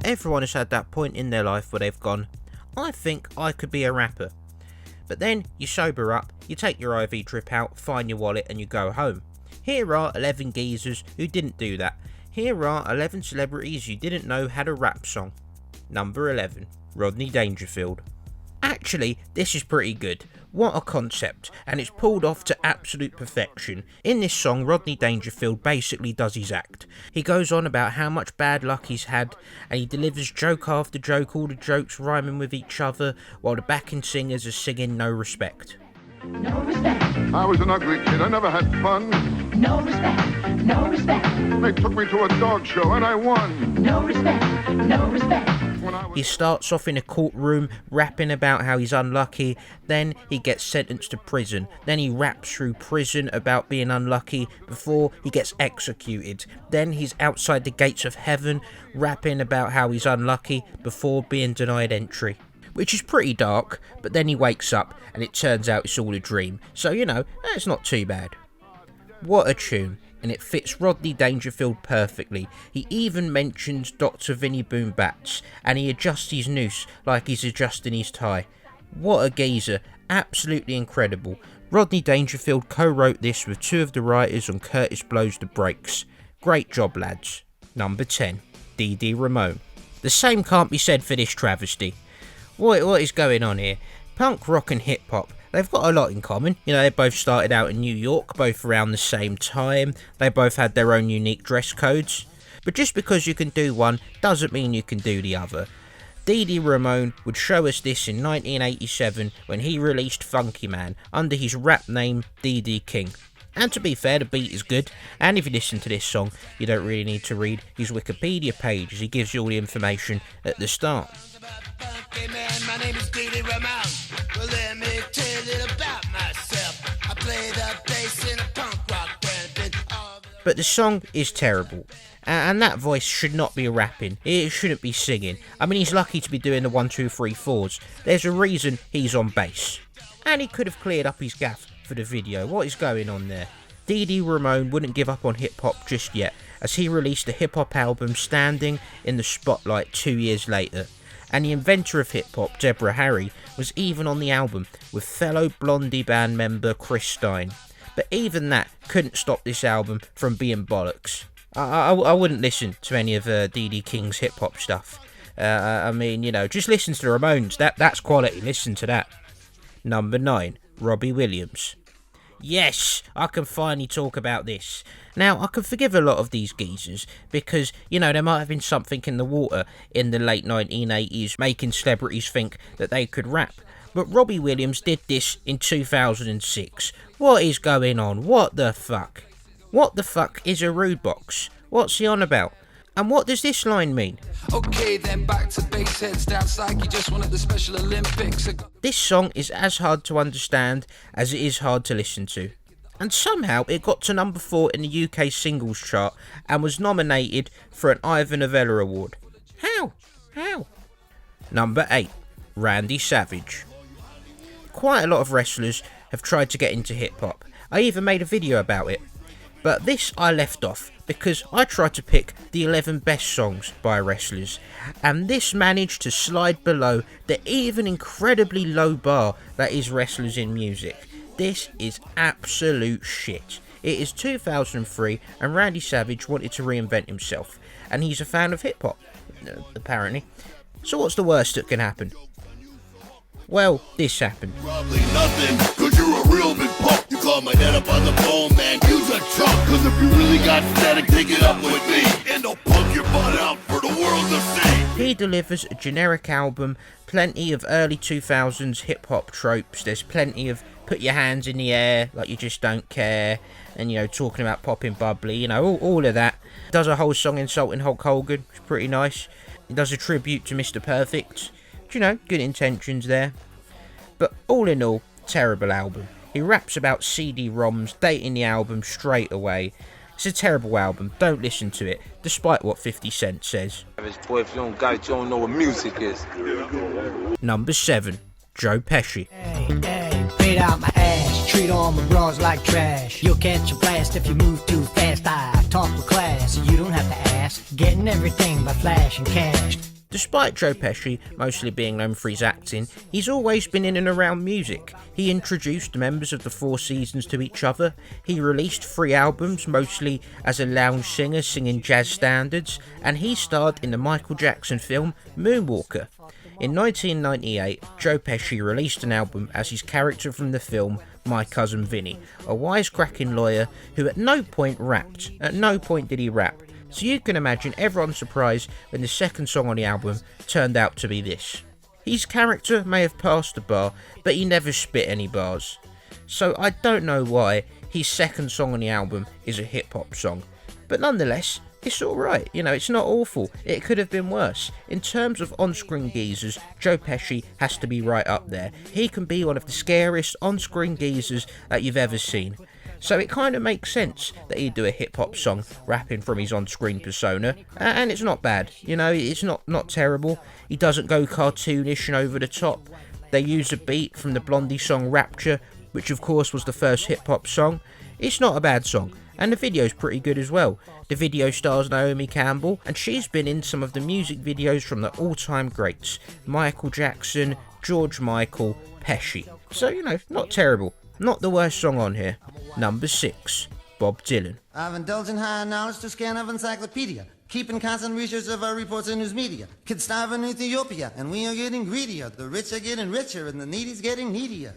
Everyone has had that point in their life where they've gone, I think I could be a rapper. But then you sober up, you take your IV drip out, find your wallet and you go home. Here are 11 geezers who didn't do that. Here are 11 celebrities you didn't know had a rap song. Number 11, Rodney Dangerfield. Actually, this is pretty good. What a concept, and it's pulled off to absolute perfection. In this song, Rodney Dangerfield basically does his act. He goes on about how much bad luck he's had, and he delivers joke after joke, all the jokes rhyming with each other, while the backing singers are singing No Respect. No respect. I was an ugly kid, I never had fun. No respect. No respect. They took me to a dog show and I won. No respect. No respect. He starts off in a courtroom rapping about how he's unlucky, then he gets sentenced to prison, then he raps through prison about being unlucky before he gets executed, then he's outside the gates of heaven rapping about how he's unlucky before being denied entry. Which is pretty dark, but then he wakes up and it turns out it's all a dream, so you know, it's not too bad. What a tune, and it fits Rodney Dangerfield perfectly. He even mentions Dr. Vinnie Boom Bats, and he adjusts his noose like he's adjusting his tie. What a geezer, absolutely incredible. Rodney Dangerfield co-wrote this with two of the writers on Curtis Blows the Brakes. Great job, lads. Number 10, D.D. Ramone. The same can't be said for this travesty. What is going on here? Punk rock and hip hop, they've got a lot in common. You know, they both started out in New York, both around the same time. They both had their own unique dress codes. But just because you can do one doesn't mean you can do the other. D.D. Ramone would show us this in 1987 when he released Funky Man under his rap name D.D. King. And to be fair, the beat is good, and if you listen to this song, you don't really need to read his Wikipedia page as he gives you all the information at the start. Funky man, my name is D.D. Ramone. Well, let me tell you a little about myself. I play the bass in a punk rock band. But the song is terrible, and that voice should not be rapping. It shouldn't be singing. I mean, he's lucky to be doing the 1, 2, 3, 4s. There's a reason he's on bass. And he could have cleared up his gaff for the video. What is going on there? D.D. Ramone wouldn't give up on hip-hop just yet, as he released a hip-hop album Standing in the Spotlight 2 years later. And the inventor of hip-hop, Deborah Harry, was even on the album with fellow Blondie band member Chris Stein. But even that couldn't stop this album from being bollocks. I wouldn't listen to any of D.D. King's hip-hop stuff. I mean, you know, just listen to the Ramones. That's quality. Listen to that. Number 9, Robbie Williams. Yes, I can finally talk about this. Now, I can forgive a lot of these geezers because, you know, there might have been something in the water in the late 1980s making celebrities think that they could rap. But Robbie Williams did this in 2006. What is going on? What the fuck? What the fuck is a rude box? What's he on about? And what does this line mean? Okay, then back to base heads down like you just wanted the Special Olympics. This song is as hard to understand as it is hard to listen to. And somehow it got to number 4 in the UK singles chart and was nominated for an Ivor Novello Award. How? Number 8, Randy Savage. Quite a lot of wrestlers have tried to get into hip hop. I even made a video about it. But this I left off because I tried to pick the 11 best songs by wrestlers, and this managed to slide below the even incredibly low bar that is wrestlers in music. This is absolute shit. It is 2003 and Randy Savage wanted to reinvent himself, and he's a fan of hip hop, apparently. So what's the worst that can happen? Well, this happened. Probably nothing, cause you're a real big punk. You call my head up on the phone, man, use a chunk. Cause if you really got static, take it up with me. And I'll pump your butt out for the world to see. He delivers a generic album, plenty of early 2000s hip-hop tropes. There's plenty of put your hands in the air like you just don't care. And, you know, talking about popping bubbly, you know, all of that. Does a whole song insulting Hulk Hogan, which is pretty nice. He does a tribute to Mr. Perfect. You know, good intentions there. But all in all, terrible album. He raps about CD-ROMs, dating the album straight away. It's a terrible album, don't listen to it, despite what 50 Cent says. Boy, if you don't got it, you don't know what music is. Number 7, Joe Pesci. Hey, paid out my ass, treat all my bras like trash. You'll catch a blast if you move too fast. I talk with class, you don't have to ask. Getting everything by flashing cash. Despite Joe Pesci mostly being known for his acting, he's always been in and around music. He introduced members of the Four Seasons to each other, he released 3 albums mostly as a lounge singer singing jazz standards, and he starred in the Michael Jackson film Moonwalker. In 1998, Joe Pesci released an album as his character from the film My Cousin Vinny, a wisecracking lawyer who at no point rapped. At no point did he rap. So you can imagine everyone's surprise when the second song on the album turned out to be this. His character may have passed the bar, but he never spit any bars. So I don't know why his second song on the album is a hip hop song. But nonetheless, it's alright, you know, it's not awful. It could have been worse. In terms of on-screen geezers, Joe Pesci has to be right up there. He can be one of the scariest on-screen geezers that you've ever seen. So it kind of makes sense that he'd do a hip-hop song rapping from his on-screen persona, and it's not bad, you know, it's not terrible. He doesn't go cartoonish and over the top. They use a beat from the Blondie song Rapture, which of course was the first hip-hop song. It's not a bad song, and the video's pretty good as well. The video stars Naomi Campbell, and she's been in some of the music videos from the all-time greats, Michael Jackson, George Michael, Pesci. So, you know, not terrible. Not the worst song on here. Number 6, Bob Dylan. I've indulged in high knowledge to scan of encyclopedia, keeping constant research of our reports in news media. Kids starve in Ethiopia, and we are getting greedier. The rich are getting richer, and the needy's getting needier.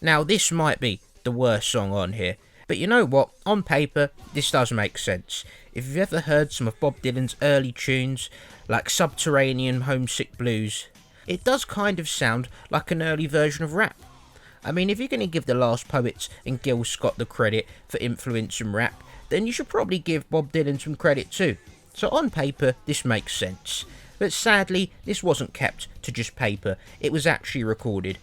Now, this might be the worst song on here, but you know what? On paper, this does make sense. If you've ever heard some of Bob Dylan's early tunes, like Subterranean Homesick Blues, it does kind of sound like an early version of rap. I mean, if you're going to give the Last Poets and Gil Scott the credit for influencing rap, then you should probably give Bob Dylan some credit too. So on paper, this makes sense. But sadly, this wasn't kept to just paper, it was actually recorded.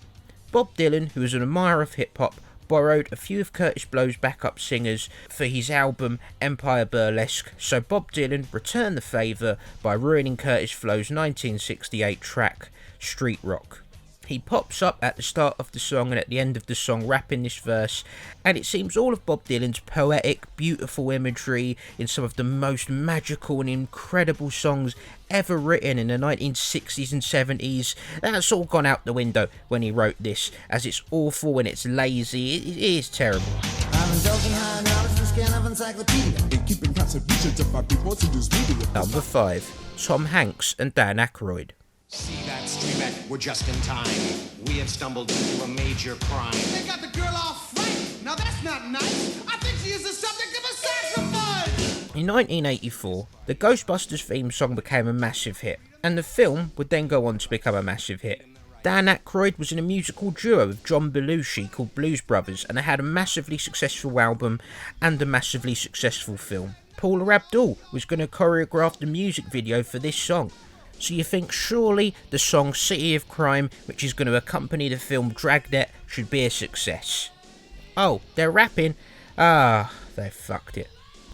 Bob Dylan, who was an admirer of hip-hop, borrowed a few of Curtis Blow's backup singers for his album Empire Burlesque, so Bob Dylan returned the favour by ruining Curtis Blow's 1968 track, Street Rock. He pops up at the start of the song and at the end of the song rapping this verse, and it seems all of Bob Dylan's poetic, beautiful imagery in some of the most magical and incredible songs ever written in the 1960s and 70s, that's all gone out the window when he wrote this, as it's awful and it's lazy, it is terrible. I've indulged in high knowledge to scan of encyclopedia, and keeping constant research of our reports in news media. Number 5, Tom Hanks and Dan Aykroyd. See that, streamer? We're just in time. We have stumbled into a major crime. They got the girl all frightened. Now that's not nice. I think she is the subject of a sacrifice. In 1984, the Ghostbusters theme song became a massive hit, and the film would then go on to become a massive hit. Dan Aykroyd was in a musical duo with John Belushi called Blues Brothers, and they had a massively successful album and a massively successful film. Paula Abdul was going to choreograph the music video for this song. So you think surely the song City of Crime, which is going to accompany the film Dragnet, should be a success. Oh, they're rapping? Ah, they fucked it.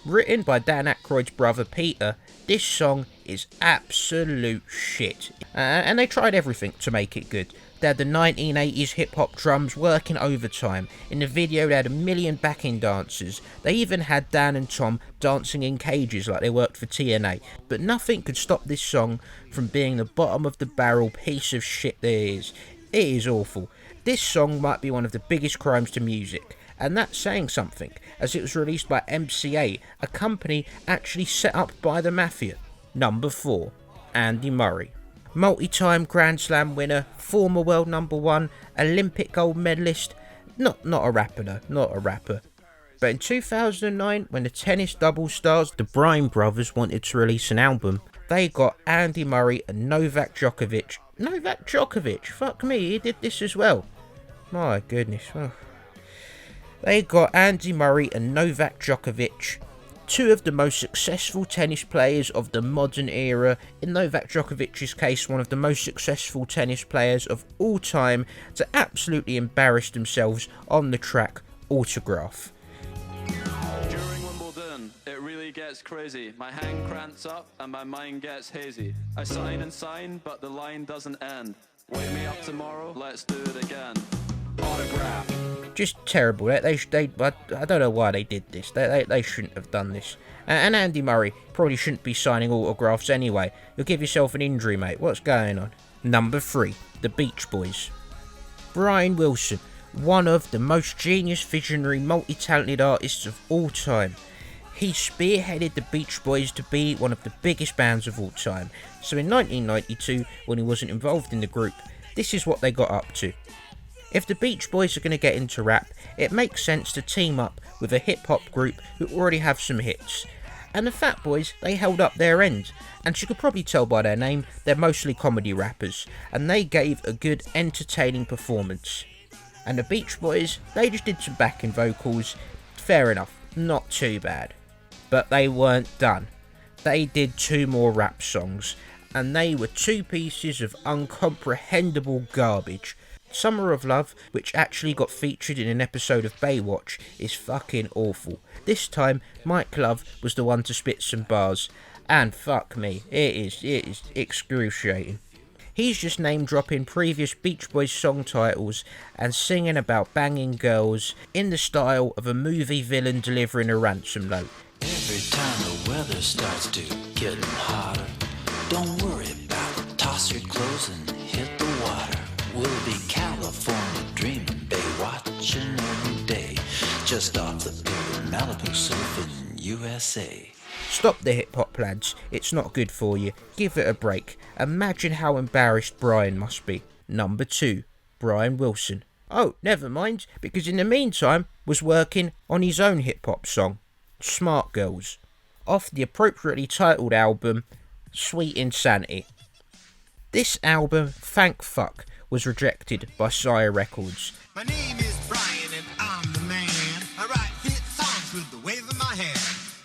Written by Dan Aykroyd's brother Peter, this song is absolute shit. And they tried everything to make it good. They had the 1980s hip-hop drums working overtime. In the video they had 1 million backing dancers. They even had Dan and Tom dancing in cages like they worked for TNA. But nothing could stop this song from being the bottom of the barrel piece of shit there is. It is awful. This song might be one of the biggest crimes to music. And that's saying something, as it was released by MCA, a company actually set up by the Mafia. Number 4, Andy Murray. Multi-time Grand Slam winner, former world number 1, Olympic gold medalist. Not a rapper though, not a rapper. But in 2009, when the tennis double stars, the Bryan brothers, wanted to release an album, they got Andy Murray and Novak Djokovic. Novak Djokovic, fuck me, he did this as well. My goodness. Oh. They got Andy Murray and Novak Djokovic, two of the most successful tennis players of the modern era. In Novak Djokovic's case, one of the most successful tennis players of all time, to absolutely embarrass themselves on the track Autograph. During Wimbledon, it really gets crazy. My hand cramps up and my mind gets hazy. I sign and sign, but the line doesn't end. Wake me up tomorrow, let's do it again. Autograph. Just terrible. I don't know why they did this. They shouldn't have done this. And Andy Murray probably shouldn't be signing autographs anyway. You'll give yourself an injury, mate. What's going on? Number 3, the Beach Boys. Brian Wilson, one of the most genius, visionary, multi-talented artists of all time. He spearheaded the Beach Boys to be one of the biggest bands of all time. So in 1992, when he wasn't involved in the group, this is what they got up to. If the Beach Boys are going to get into rap, it makes sense to team up with a hip-hop group who already have some hits. And the Fat Boys, they held up their end. And you could probably tell by their name, they're mostly comedy rappers. And they gave a good, entertaining performance. And the Beach Boys, they just did some backing vocals. Fair enough, not too bad. But they weren't done. They did 2 more rap songs, and they were 2 pieces of uncomprehendable garbage. Summer of Love, which actually got featured in an episode of Baywatch, is fucking awful. This time, Mike Love was the one to spit some bars, and fuck me, it is excruciating. He's just name-dropping previous Beach Boys song titles and singing about banging girls in the style of a movie villain delivering a ransom note. Every time the weather starts to getting hotter, don't worry about it. Toss your clothes and hit the water. We'll be California dreaming, bay watching every day. Just off the pier in Malibu, surfing USA. Stop the hip-hop, lads. It's not good for you. Give it a break. Imagine how embarrassed Brian must be. Number 2, Brian Wilson. Oh, never mind, because in the meantime was working on his own hip-hop song, Smart Girls, off the appropriately titled album, Sweet Insanity. This album, thank fuck, was rejected by Sire Records. My name is Brian and I'm the man. I write hit songs with the wave of my hand.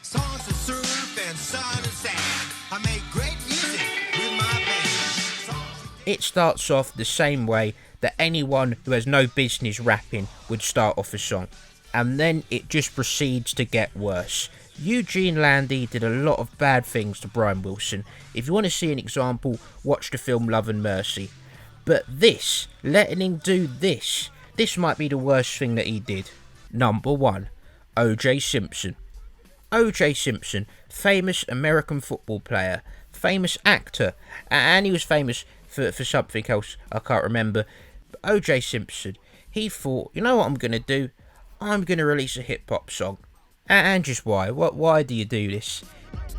Songs for surf and sun and sand. I make great music with my band. It starts off the same way that anyone who has no business rapping would start off a song. And then it just proceeds to get worse. Eugene Landy did a lot of bad things to Brian Wilson. If you want to see an example, watch the film Love and Mercy. But this, letting him do this might be the worst thing that he did. Number 1, O.J. Simpson. O.J. Simpson, famous American football player, famous actor, and he was famous for something else I can't remember. But O.J. Simpson, he thought, you know what I'm going to do? I'm going to release a hip-hop song. And just why? Why do you do this?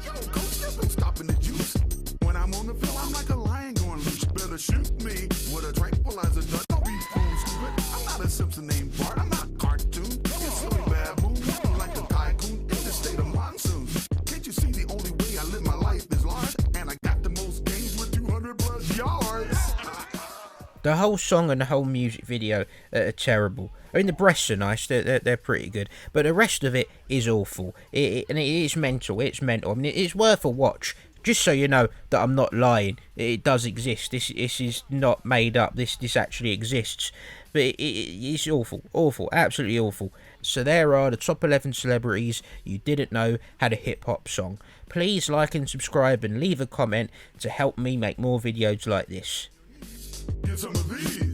Yo, coach, just been stopping the juice. When I'm on the field, I'm like a lion going loose. Better shoot me with a tranquilizer gun. Don't be fool stupid. I'm not a Simpson named Bart. I'm not a cartoon. You're silly baboon. I'm like a tycoon in the state of monsoon. Can't you see the only way I live my life is large? And I got the most games with 200 plus yards. The whole song and the whole music video are terrible. I mean, the breasts are nice, they're pretty good, but the rest of it is awful. And it is mental, it's mental. I mean, it's worth a watch, just so you know that I'm not lying. It does exist, this is not made up, this actually exists. But it's awful, absolutely awful. So there are the top 11 celebrities you didn't know had a hip-hop song. Please like and subscribe and leave a comment to help me make more videos like this. Get some of these.